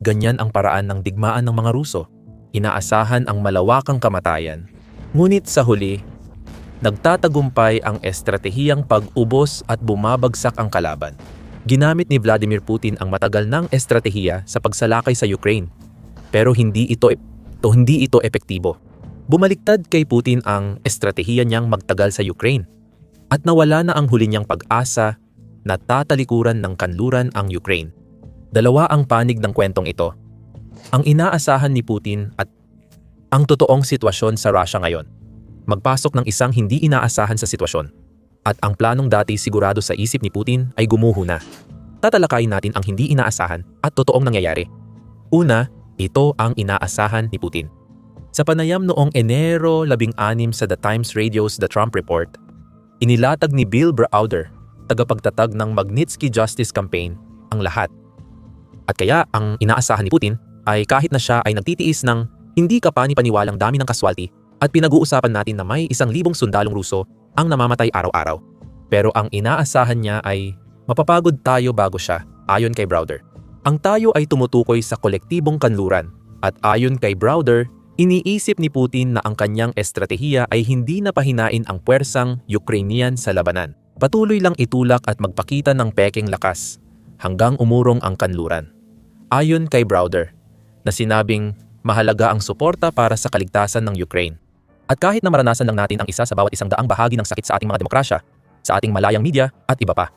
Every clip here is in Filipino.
ganyan ang paraan ng digmaan ng mga Ruso. Inaasahan ang malawakang kamatayan. Ngunit sa huli, nagtatagumpay ang estratehiyang pag-ubos at bumabagsak ang kalaban. Ginamit ni Vladimir Putin ang matagal ng estratehiya sa pagsalakay sa Ukraine. Pero hindi ito epektibo. Bumaliktad kay Putin ang estratehiya niyang magtagal sa Ukraine. At nawala na ang huli niyang pag-asa na tatalikuran ng kanluran ang Ukraine. Dalawa ang panig ng kwentong ito. Ang inaasahan ni Putin at ang totoong sitwasyon sa Russia ngayon. Magpasok ng isang hindi inaasahan sa sitwasyon. At ang planong dati sigurado sa isip ni Putin ay gumuho na. Tatalakayin natin ang hindi inaasahan at totoong nangyayari. Una, ito ang inaasahan ni Putin. Sa panayam noong Enero 16 sa The Times Radio's The Trump Report, inilatag ni Bill Browder, tagapagtatag ng Magnitsky Justice Campaign, ang lahat. At kaya ang inaasahan ni Putin ay kahit na siya ay nagtitiis ng hindi kapani-paniwalang dami ng kaswalti at pinag-uusapan natin na may 1,000 sundalong Ruso ang namamatay araw-araw. Pero ang inaasahan niya ay mapapagod tayo bago siya, ayon kay Browder. Ang tayo ay tumutukoy sa kolektibong kanluran at ayon kay Browder, iniisip ni Putin na ang kanyang estratehiya ay hindi na pahinain ang puwersang Ukrainian sa labanan. Patuloy lang itulak at magpakita ng pekeng lakas hanggang umurong ang kanluran. Ayon kay Browder, na sinabing mahalaga ang suporta para sa kaligtasan ng Ukraine. At kahit na maranasan lang natin ang isa sa bawat 100 bahagi ng sakit sa ating mga demokrasya, sa ating malayang media at iba pa,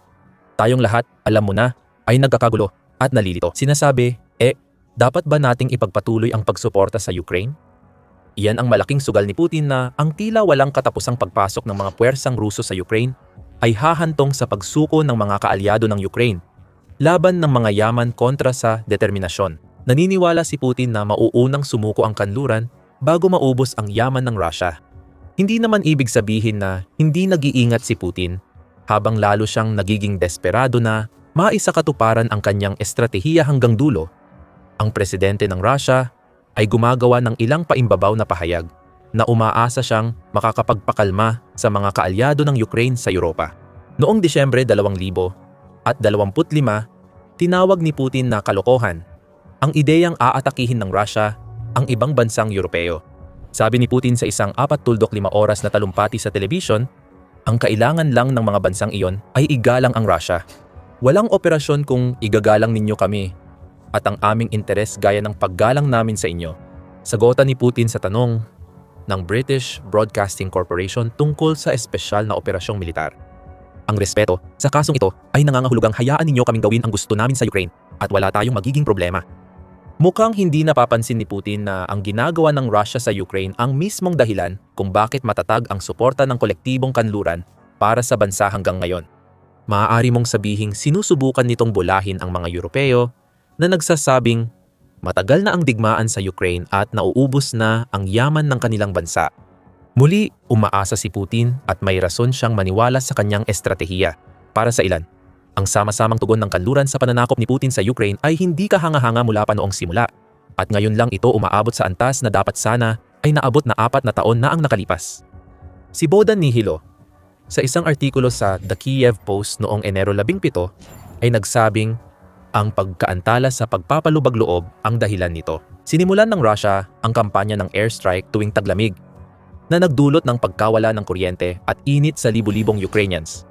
tayong lahat, alam mo na, ay nagkakagulo at nalilito. Sinasabi, dapat ba nating ipagpatuloy ang pagsuporta sa Ukraine? Iyan ang malaking sugal ni Putin na ang tila walang katapusang pagpasok ng mga puwersang Ruso sa Ukraine ay hahantong sa pagsuko ng mga kaalyado ng Ukraine laban ng mga yaman kontra sa determinasyon. Naniniwala si Putin na mauunang sumuko ang kanluran bago maubos ang yaman ng Russia. Hindi naman ibig sabihin na hindi nag-iingat si Putin habang lalo siyang nagiging desperado na maisakatuparan ang kanyang estratehiya hanggang dulo. Ang presidente ng Russia ay gumagawa ng ilang paimbabaw na pahayag na umaasa siyang makakapagpakalma sa mga kaalyado ng Ukraine sa Europa. Noong Disyembre 2025, tinawag ni Putin na kalokohan ang ideyang aatakihin ng Russia ang ibang bansang Europeo. Sabi ni Putin sa isang 45 oras na talumpati sa telebisyon, ang kailangan lang ng mga bansang iyon ay igalang ang Russia. Walang operasyon kung igagalang ninyo kami at ang aming interes gaya ng paggalang namin sa inyo. Sagotan ni Putin sa tanong ng British Broadcasting Corporation tungkol sa espesyal na operasyong militar. Ang respeto sa kasong ito ay nangangahulugang hayaan ninyo kaming gawin ang gusto namin sa Ukraine at wala tayong magiging problema. Mukhang hindi napapansin ni Putin na ang ginagawa ng Russia sa Ukraine ang mismong dahilan kung bakit matatag ang suporta ng kolektibong kanluran para sa bansa hanggang ngayon. Maaari mong sabihing sinusubukan nitong bulahin ang mga Europeo na nagsasabing matagal na ang digmaan sa Ukraine at nauubos na ang yaman ng kanilang bansa. Muli, umaasa si Putin at may rason siyang maniwala sa kanyang estratehiya. Para sa ilan, ang sama-samang tugon ng kanluran sa pananakop ni Putin sa Ukraine ay hindi kahanga-hanga mula pa noong simula. At ngayon lang ito umaabot sa antas na dapat sana ay naabot na 4 na taon na ang nakalipas. Si Bogdan Nihilo, sa isang artikulo sa The Kiev Post noong Enero 17, ay nagsabing ang pagkaantala sa pagpapalubag-loob ang dahilan nito. Sinimulan ng Russia ang kampanya ng airstrike tuwing taglamig na nagdulot ng pagkawala ng kuryente at init sa libu-libong Ukrainians.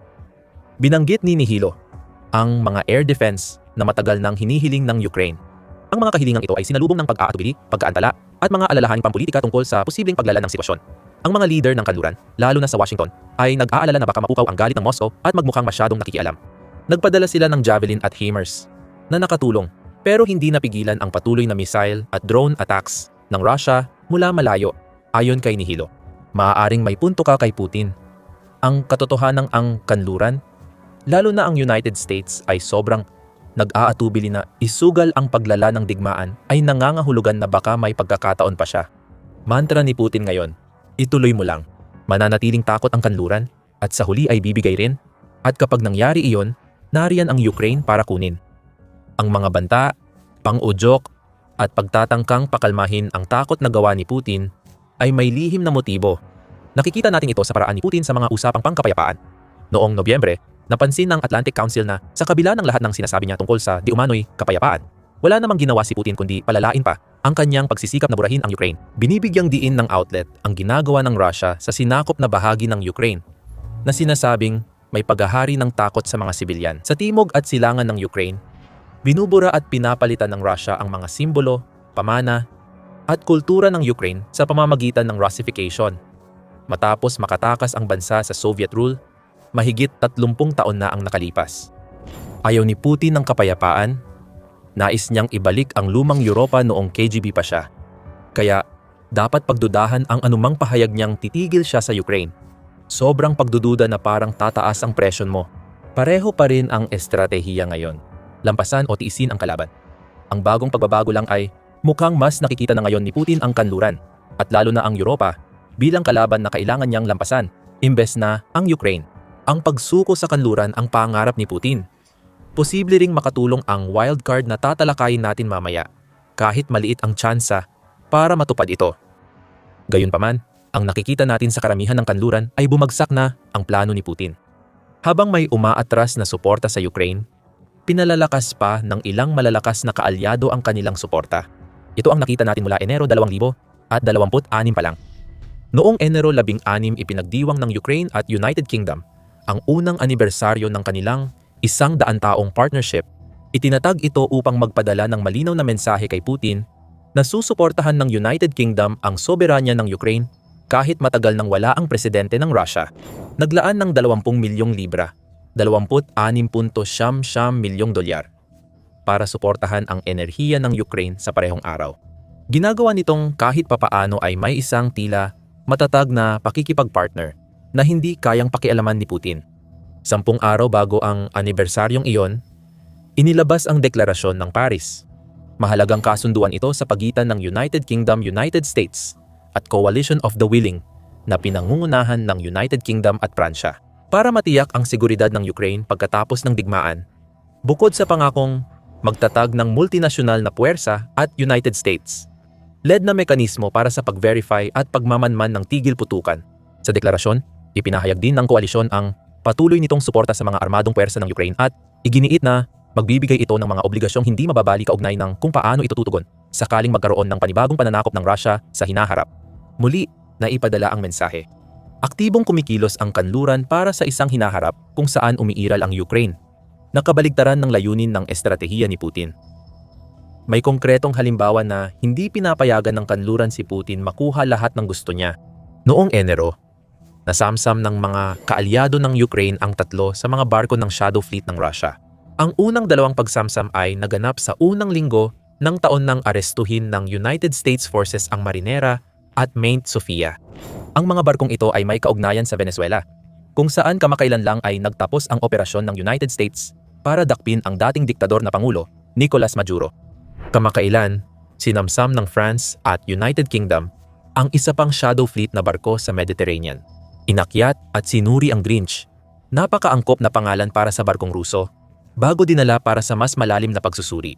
Binanggit ni Nihilo ang mga air defense na matagal nang hinihiling ng Ukraine. Ang mga kahilingang ito ay sinalubong ng pag-aatubili, pagkaantala at mga alalahaning pampolitika tungkol sa posibleng paglala ng sitwasyon. Ang mga leader ng kanluran, lalo na sa Washington, ay nag-aalala na baka mapukaw ang galit ng Moscow at magmukhang masyadong nakikialam. Nagpadala sila ng Javelin at HIMARS na nakatulong pero hindi napigilan ang patuloy na missile at drone attacks ng Russia mula malayo, ayon kay Nihilo. Maaaring may punto ka kay Putin. Ang katotohanan ang kanluran, lalo na ang United States ay sobrang nag-aatubili na isugal ang paglala ng digmaan ay nangangahulugan na baka may pagkakataon pa siya. Mantra ni Putin ngayon, ituloy mo lang. Mananatiling takot ang kanluran at sa huli ay bibigay rin. At kapag nangyari iyon, nariyan ang Ukraine para kunin. Ang mga banta, pang-udyok at pagtatangkang pakalmahin ang takot na gawa ni Putin ay may lihim na motibo. Nakikita natin ito sa paraan ni Putin sa mga usapang pangkapayapaan. Noong Nobyembre, napansin ng Atlantic Council na sa kabila ng lahat ng sinasabi niya tungkol sa di umano'y kapayapaan, Wala namang ginawa si Putin kundi palalain pa ang kanyang pagsisikap na burahin ang Ukraine. Binibigyang diin ng outlet ang ginagawa ng Russia sa sinakop na bahagi ng Ukraine na sinasabing may paghahari ng takot sa mga sibilyan. Sa timog at silangan ng Ukraine, binubura at pinapalitan ng Russia ang mga simbolo, pamana, at kultura ng Ukraine sa pamamagitan ng Russification. Matapos makatakas ang bansa sa Soviet rule, mahigit 30 taon na ang nakalipas. Ayaw ni Putin ng kapayapaan. Nais niyang ibalik ang lumang Europa noong KGB pa siya. Kaya dapat pagdudahan ang anumang pahayag niyang titigil siya sa Ukraine. Sobrang pagdududa na parang tataas ang presyon mo. Pareho pa rin ang estratehiya ngayon. Lampasan o tiisin ang kalaban. Ang bagong pagbabago lang ay mukhang mas nakikita na ngayon ni Putin ang kanluran at lalo na ang Europa bilang kalaban na kailangan niyang lampasan imbes na ang Ukraine. Ang pagsuko sa kanluran ang pangarap ni Putin. Posible ring makatulong ang wildcard na tatalakayin natin mamaya kahit maliit ang tsansa para matupad ito. Gayunpaman, ang nakikita natin sa karamihan ng kanluran ay bumagsak na ang plano ni Putin. Habang may umaatras na suporta sa Ukraine, pinalalakas pa ng ilang malalakas na kaalyado ang kanilang suporta. Ito ang nakita natin mula Enero 2026 pa lang. Noong Enero 16 ipinagdiwang ng Ukraine at United Kingdom ang unang anibersaryo ng kanilang 100 taong partnership. Itinatag ito upang magpadala ng malinaw na mensahe kay Putin na susuportahan ng United Kingdom ang soberanya ng Ukraine kahit matagal nang wala ang presidente ng Russia. Naglaan ng 20 milyong libra, 26.9 milyong dolyar para suportahan ang enerhiya ng Ukraine sa parehong araw. Ginagawa nitong kahit papaano ay may isang tila matatag na pakikipagpartner na hindi kayang pakialaman ni Putin. 10 araw bago ang anibersaryong iyon, inilabas ang Deklarasyon ng Paris. Mahalagang kasunduan ito sa pagitan ng United Kingdom, United States at Coalition of the Willing na pinangungunahan ng United Kingdom at Pransya para matiyak ang seguridad ng Ukraine pagkatapos ng digmaan. Bukod sa pangakong magtatag ng multinasyonal na puwersa at United States, led na mekanismo para sa pag-verify at pagmamanman ng tigil putukan. Sa deklarasyon, ipinahayag din ng koalisyon ang patuloy nitong suporta sa mga armadong puwersa ng Ukraine at iginiit na magbibigay ito ng mga obligasyong hindi mababali kaugnay ng kung paano ito tutugon sakaling magkaroon ng panibagong pananakop ng Russia sa hinaharap. Muli, naipadala ang mensahe. Aktibong kumikilos ang kanluran para sa isang hinaharap kung saan umiiral ang Ukraine, nakabaligtaran ng layunin ng estratehiya ni Putin. May konkretong halimbawa na hindi pinapayagan ng kanluran si Putin makuha lahat ng gusto niya. Noong Enero, nasamsam ng mga kaalyado ng Ukraine ang 3 sa mga barko ng Shadow Fleet ng Russia. Ang unang 2 pagsamsam ay naganap sa unang linggo ng taon nang arestuhin ng United States Forces ang Marinera at Maint Sofia. Ang mga barkong ito ay may kaugnayan sa Venezuela, kung saan kamakailan lang ay nagtapos ang operasyon ng United States para dakpin ang dating diktador na Pangulo, Nicolas Maduro. Kamakailan, sinamsam ng France at United Kingdom ang isa pang Shadow Fleet na barko sa Mediterranean. Inakyat at sinuri ang Grinch, napakaangkop na pangalan para sa barkong Ruso, bago dinala para sa mas malalim na pagsusuri.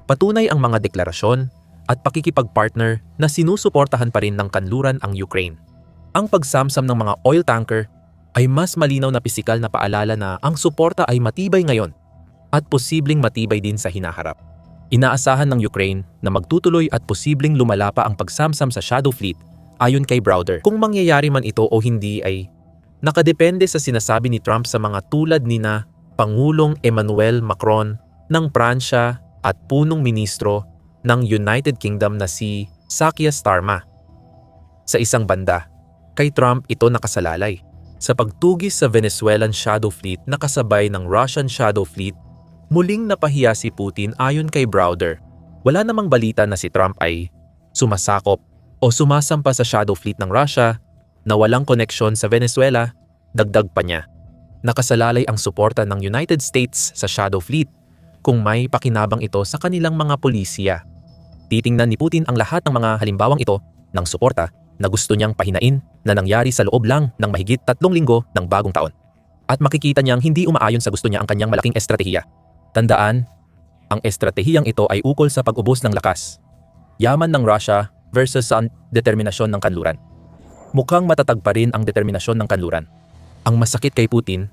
Patunay ang mga deklarasyon at pakikipagpartner na sinusuportahan pa rin ng kanluran ang Ukraine. Ang pagsamsam ng mga oil tanker ay mas malinaw na pisikal na paalala na ang suporta ay matibay ngayon at posibleng matibay din sa hinaharap. Inaasahan ng Ukraine na magtutuloy at posibleng lumala pa ang pagsamsam sa Shadow Fleet ayon kay Browder. Kung mangyayari man ito o hindi ay nakadepende sa sinasabi ni Trump sa mga tulad ni na Pangulong Emmanuel Macron ng Pransya at punong ministro ng United Kingdom na si Keir Starmer. Sa isang banda, kay Trump ito nakasalalay sa pagtugis sa Venezuelan Shadow Fleet na kasabay ng Russian Shadow Fleet. Muling napahiya si Putin ayon kay Browder. Wala namang balita na si Trump ay sumasakop o sumasampa sa Shadow Fleet ng Russia na walang koneksyon sa Venezuela. Dagdag pa niya, nakasalalay ang suporta ng United States sa Shadow Fleet kung may pakinabang ito sa kanilang mga pulisya. Titingnan ni Putin ang lahat ng mga halimbawang ito ng suporta na gusto niyang pahinain na nangyari sa loob lang ng mahigit 3 linggo ng bagong taon. At makikita niyang hindi umaayon sa gusto niya ang kanyang malaking estratehiya. Tandaan, ang estratehiyang ito ay ukol sa pag-ubos ng lakas, yaman ng Russia versus ang determinasyon ng kanluran. Mukhang matatag pa rin ang determinasyon ng kanluran. Ang masakit kay Putin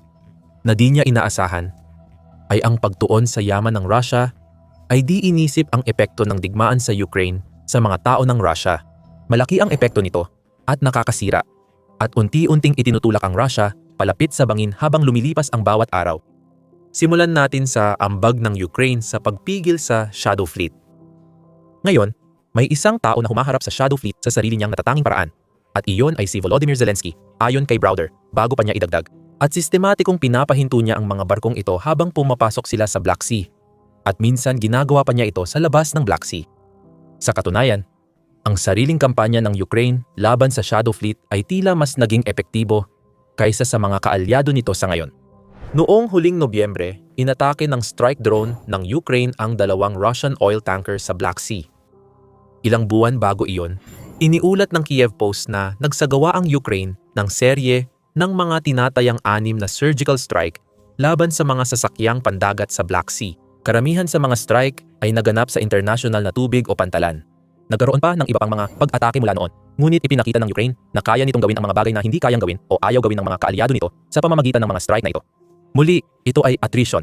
na di niya inaasahan ay ang pagtuon sa yaman ng Russia ay di inisip ang epekto ng digmaan sa Ukraine sa mga tao ng Russia. Malaki ang epekto nito at nakakasira. At unti-unting itinutulak ang Russia palapit sa bangin habang lumilipas ang bawat araw. Simulan natin sa ambag ng Ukraine sa pagpigil sa Shadow Fleet. Ngayon, may isang tao na humaharap sa Shadow Fleet sa sarili niyang natatanging paraan. At iyon ay si Volodymyr Zelensky, ayon kay Browder, bago pa niya idagdag. At sistematikong pinapahinto niya ang mga barkong ito habang pumapasok sila sa Black Sea. At minsan ginagawa pa niya ito sa labas ng Black Sea. Sa katunayan, ang sariling kampanya ng Ukraine laban sa Shadow Fleet ay tila mas naging epektibo kaysa sa mga kaalyado nito sa ngayon. Noong huling Nobyembre, inatake ng strike drone ng Ukraine ang dalawang Russian oil tanker sa Black Sea. Ilang buwan bago iyon, iniulat ng Kiev Post na nagsagawa ang Ukraine ng serye ng mga tinatayang 6 na surgical strike laban sa mga sasakyang pandagat sa Black Sea. Karamihan sa mga strike ay naganap sa international na tubig o pantalan. Nagkaroon pa ng iba pang mga pag-atake mula noon, ngunit ipinakita ng Ukraine na kaya nitong gawin ang mga bagay na hindi kayang gawin o ayaw gawin ng mga kaalyado nito sa pamamagitan ng mga strike na ito. Muli, ito ay attrition.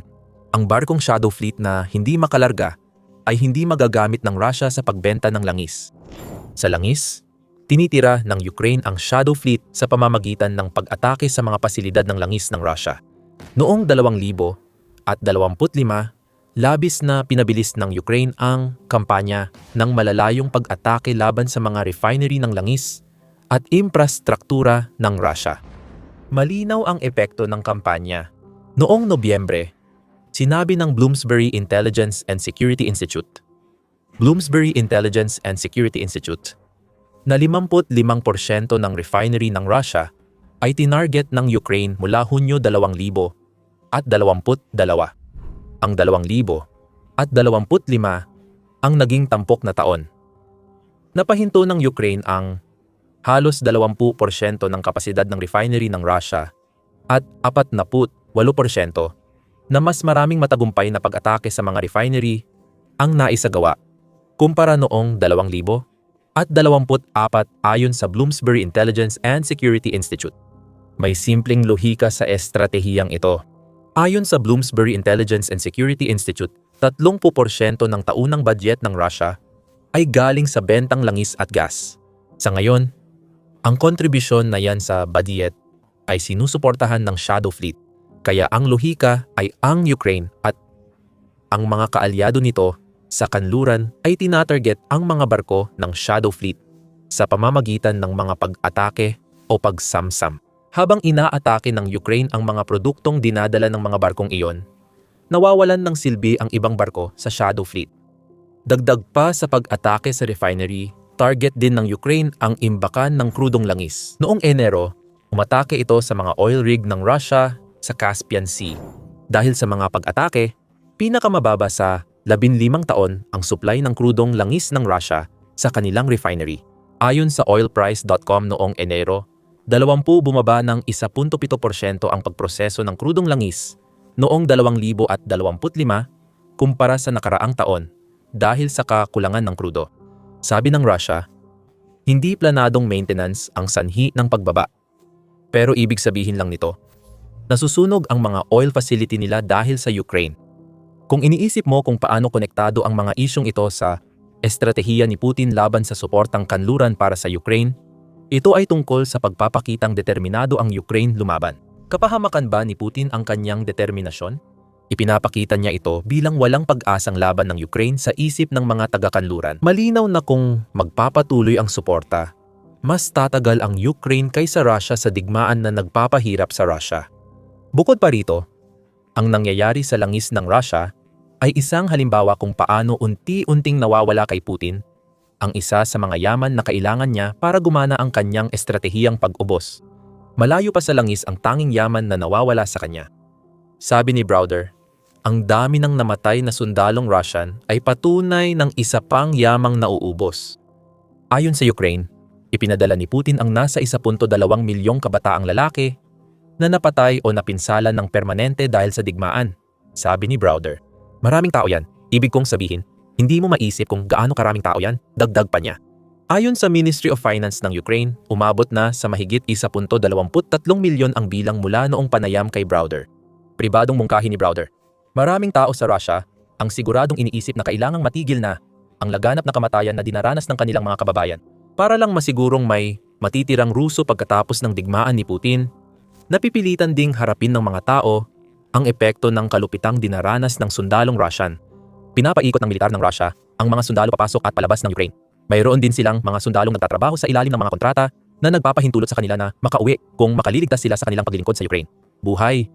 Ang barkong Shadow Fleet na hindi makalarga ay hindi magagamit ng Russia sa pagbenta ng langis. Sa langis, tinitira ng Ukraine ang Shadow Fleet sa pamamagitan ng pag-atake sa mga pasilidad ng langis ng Russia. Noong 2025, labis na pinabilis ng Ukraine ang kampanya ng malalayong pag-atake laban sa mga refinery ng langis at infrastruktura ng Russia. Malinaw ang epekto ng kampanya. Noong Nobyembre, sinabi ng Bloomsbury Intelligence and Security Institute na 55% ng refinery ng Russia ay tinarget ng Ukraine mula Hunyo 2022. Ang 2025 ang naging tampok na taon. Napahinto ng Ukraine ang halos 20% ng kapasidad ng refinery ng Russia at 48% na mas maraming matagumpay na pag-atake sa mga refinery ang naisagawa kumpara noong 2024 ayon sa Bloomsbury Intelligence and Security Institute. May simpleng lohika sa estratehiyang ito. Ayon sa Bloomsbury Intelligence and Security Institute, 30% ng taunang budget ng Russia ay galing sa bentang langis at gas. Sa ngayon, ang kontribusyon na yan sa budget ay sinusuportahan ng Shadow Fleet. Kaya ang lohika ay ang Ukraine at ang mga kaalyado nito sa kanluran ay tinatarget ang mga barko ng Shadow Fleet sa pamamagitan ng mga pag-atake o pagsamsam. Habang inaatake ng Ukraine ang mga produktong dinadala ng mga barkong iyon, nawawalan ng silbi ang ibang barko sa Shadow Fleet. Dagdag pa sa pag-atake sa refinery, target din ng Ukraine ang imbakan ng krudong langis. Noong Enero, umatake ito sa mga oil rig ng Russia sa Caspian Sea. Dahil sa mga pag-atake, pinakamababa sa 15 taon ang supply ng krudong langis ng Russia sa kanilang refinery. Ayon sa oilprice.com noong Enero, 20 bumaba ng 1.7% ang pagproseso ng krudong langis noong 2025 kumpara sa nakaraang taon dahil sa kakulangan ng krudo. Sabi ng Russia, hindi planadong maintenance ang sanhi ng pagbaba. Pero ibig sabihin lang nito, nasusunog ang mga oil facility nila dahil sa Ukraine. Kung iniisip mo kung paano konektado ang mga isyong ito sa estratehiya ni Putin laban sa suportang kanluran para sa Ukraine, ito ay tungkol sa pagpapakitang determinado ang Ukraine lumaban. Kapahamakan ba ni Putin ang kanyang determinasyon? Ipinapakita niya ito bilang walang pag-asang laban ng Ukraine sa isip ng mga taga-kanluran. Malinaw na kung magpapatuloy ang suporta, mas tatagal ang Ukraine kaysa Russia sa digmaan na nagpapahirap sa Russia. Bukod pa rito, ang nangyayari sa langis ng Russia ay isang halimbawa kung paano unti-unting nawawala kay Putin ang isa sa mga yaman na kailangan niya para gumana ang kanyang estratehiyang pag-ubos. Malayo pa sa langis ang tanging yaman na nawawala sa kanya. Sabi ni Browder, ang dami ng namatay na sundalong Russian ay patunay ng isa pang yamang nauubos. Ayon sa Ukraine, ipinadala ni Putin ang nasa 1.2 milyong kabataang lalaki na napatay o napinsalan ng permanente dahil sa digmaan, sabi ni Browder. Maraming tao yan. Ibig kong sabihin, hindi mo maisip kung gaano karaming tao yan, dagdag pa niya. Ayon sa Ministry of Finance ng Ukraine, umabot na sa mahigit 1.23 milyon ang bilang mula noong panayam kay Browder. Pribadong mungkahi ni Browder. Maraming tao sa Russia ang siguradong iniisip na kailangang matigil na ang laganap na kamatayan na dinaranas ng kanilang mga kababayan para lang masigurong may matitirang Ruso pagkatapos ng digmaan ni Putin. Napipilitan ding harapin ng mga tao ang epekto ng kalupitang dinaranas ng sundalong Russian. Pinapaikot ng militar ng Russia ang mga sundalo papasok at palabas ng Ukraine. Mayroon din silang mga sundalong nagtatrabaho sa ilalim ng mga kontrata na nagpapahintulot sa kanila na makauwi kung makaliligtas sila sa kanilang paglilingkod sa Ukraine. Buhay.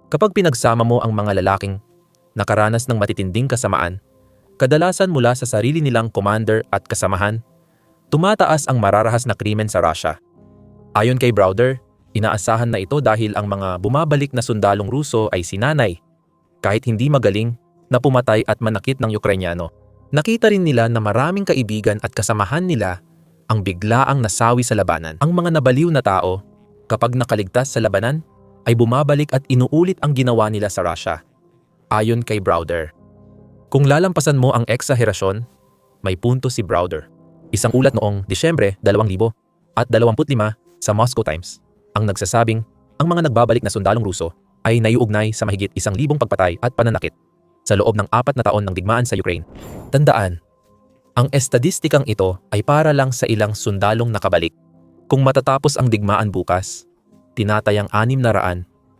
Kapag pinagsama mo ang mga lalaking nakaranas ng matitinding kasamaan, kadalasan mula sa sarili nilang commander at kasamahan, tumataas ang mararahas na krimen sa Russia. Ayon kay Browder, inaasahan na ito dahil ang mga bumabalik na sundalong Ruso ay sinanay, kahit hindi magaling, na pumatay at manakit ng Ukrainyano. Nakita rin nila na maraming kaibigan at kasamahan nila ang biglaang nasawi sa labanan. Ang mga nabaliw na tao, kapag nakaligtas sa labanan, ay bumabalik at inuulit ang ginawa nila sa Russia. Ayon kay Browder. Kung lalampasan mo ang eksaherasyon, may punto si Browder. Isang ulat noong Disyembre 2025 sa Moscow Times ang nagsasabing ang mga nagbabalik na sundalong Ruso ay naiugnay sa mahigit 1,000 pagpatay at pananakit sa loob ng 4 na taon ng digmaan sa Ukraine. Tandaan, ang estadistikang ito ay para lang sa ilang sundalong nakabalik. Kung matatapos ang digmaan bukas, tinatayang 675,000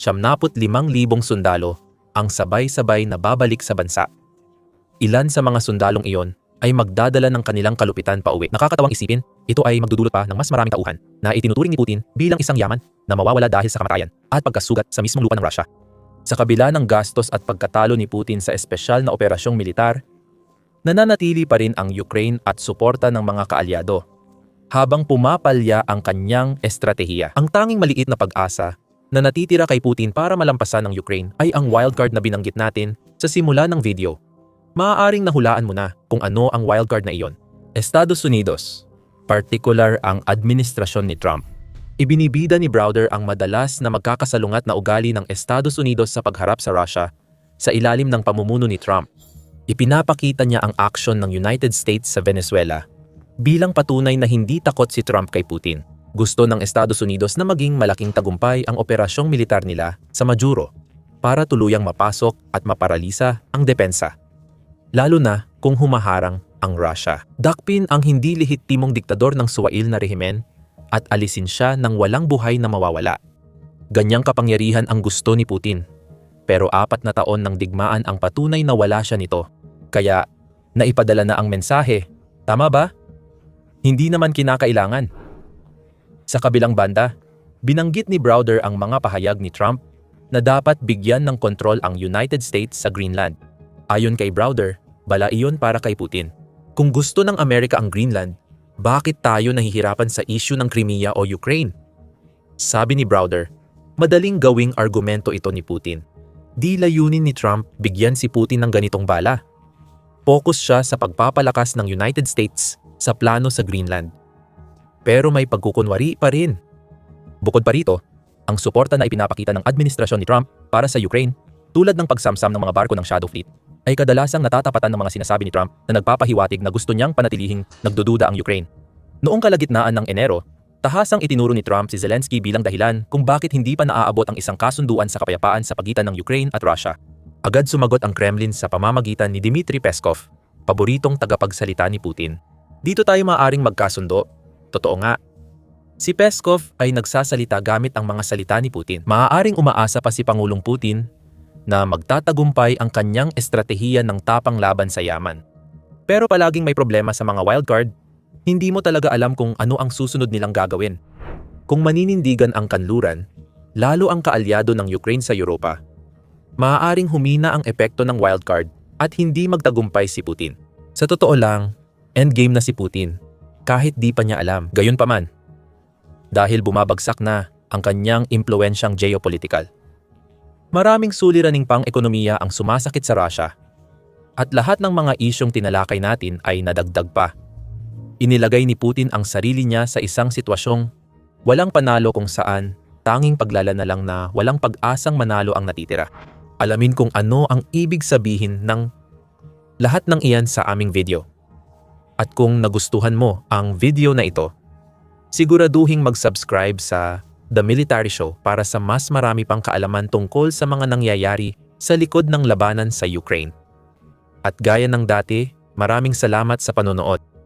sundalo ang sabay-sabay na babalik sa bansa. Ilan sa mga sundalong iyon ay magdadala ng kanilang kalupitan pauwi. Nakakatawang isipin, ito ay magdudulot pa ng mas maraming tauhan na itinuturing ni Putin bilang isang yaman na mawawala dahil sa kamatayan at pagkasugat sa mismong lupa ng Russia. Sa kabila ng gastos at pagkatalo ni Putin sa espesyal na operasyong militar, nananatili pa rin ang Ukraine at suporta ng mga kaalyado habang pumapalya ang kanyang estratehiya. Ang tanging maliit na pag-asa na natitira kay Putin para malampasan ng Ukraine ay ang wildcard na binanggit natin sa simula ng video. Maaaring nahulaan mo na kung ano ang wildcard na iyon. Estados Unidos, particular ang administrasyon ni Trump. Ibinibida ni Browder ang madalas na magkakasalungat na ugali ng Estados Unidos sa pagharap sa Russia sa ilalim ng pamumuno ni Trump. Ipinapakita niya ang aksyon ng United States sa Venezuela bilang patunay na hindi takot si Trump kay Putin. Gusto ng Estados Unidos na maging malaking tagumpay ang operasyong militar nila sa Maduro para tuluyang mapasok at maparalisa ang depensa, lalo na kung humaharang ang Russia. Dakpin ang hindi lehitimong diktador ng suwail na rehimen at alisin siya ng walang buhay na mawawala. Ganyang kapangyarihan ang gusto ni Putin. Pero 4 na taon ng digmaan ang patunay na wala siya nito. Kaya naipadala na ang mensahe. Tama ba? Hindi naman kinakailangan. Sa kabilang banda, binanggit ni Browder ang mga pahayag ni Trump na dapat bigyan ng kontrol ang United States sa Greenland. Ayon kay Browder, bala iyon para kay Putin. Kung gusto ng Amerika ang Greenland, bakit tayo nahihirapan sa issue ng Crimea o Ukraine? Sabi ni Browder, madaling gawing argumento ito ni Putin. Di layunin ni Trump bigyan si Putin ng ganitong bala. Focus siya sa pagpapalakas ng United States sa plano sa Greenland. Pero may pagkukunwari pa rin. Bukod pa rito, ang suporta na ipinapakita ng administrasyon ni Trump para sa Ukraine, tulad ng pagsamsam ng mga barko ng Shadow Fleet, ay kadalasang natatapatan ng mga sinasabi ni Trump na nagpapahiwatig na gusto niyang panatilihing nagdududa ang Ukraine. Noong kalagitnaan ng Enero, tahasang itinuro ni Trump si Zelensky bilang dahilan kung bakit hindi pa naaabot ang isang kasunduan sa kapayapaan sa pagitan ng Ukraine at Russia. Agad sumagot ang Kremlin sa pamamagitan ni Dmitry Peskov, paboritong tagapagsalita ni Putin. Dito tayo maaaring magkasundo. Totoo nga. Si Peskov ay nagsasalita gamit ang mga salita ni Putin. Maaaring umaasa pa si Pangulong Putin na magtatagumpay ang kanyang estratehiya ng tapang laban sa yaman. Pero palaging may problema sa mga wildcard, hindi mo talaga alam kung ano ang susunod nilang gagawin. Kung maninindigan ang kanluran, lalo ang kaalyado ng Ukraine sa Europa, maaaring humina ang epekto ng wildcard at hindi magtagumpay si Putin. Sa totoo lang, endgame na si Putin, kahit di pa niya alam. Gayunpaman, dahil bumabagsak na ang kanyang impluwensyang geopolitikal. Maraming suliraning pang-ekonomiya ang sumasakit sa Russia, at lahat ng mga isyong tinalakay natin ay nadagdag pa. Inilagay ni Putin ang sarili niya sa isang sitwasyong walang panalo kung saan tanging paglala na lang na walang pag-asang manalo ang natitira. Alamin kung ano ang ibig sabihin ng lahat ng iyan sa aming video. At kung nagustuhan mo ang video na ito, siguraduhing mag-subscribe sa The Military Show para sa mas marami pang kaalaman tungkol sa mga nangyayari sa likod ng labanan sa Ukraine. At gaya ng dati, maraming salamat sa panonood.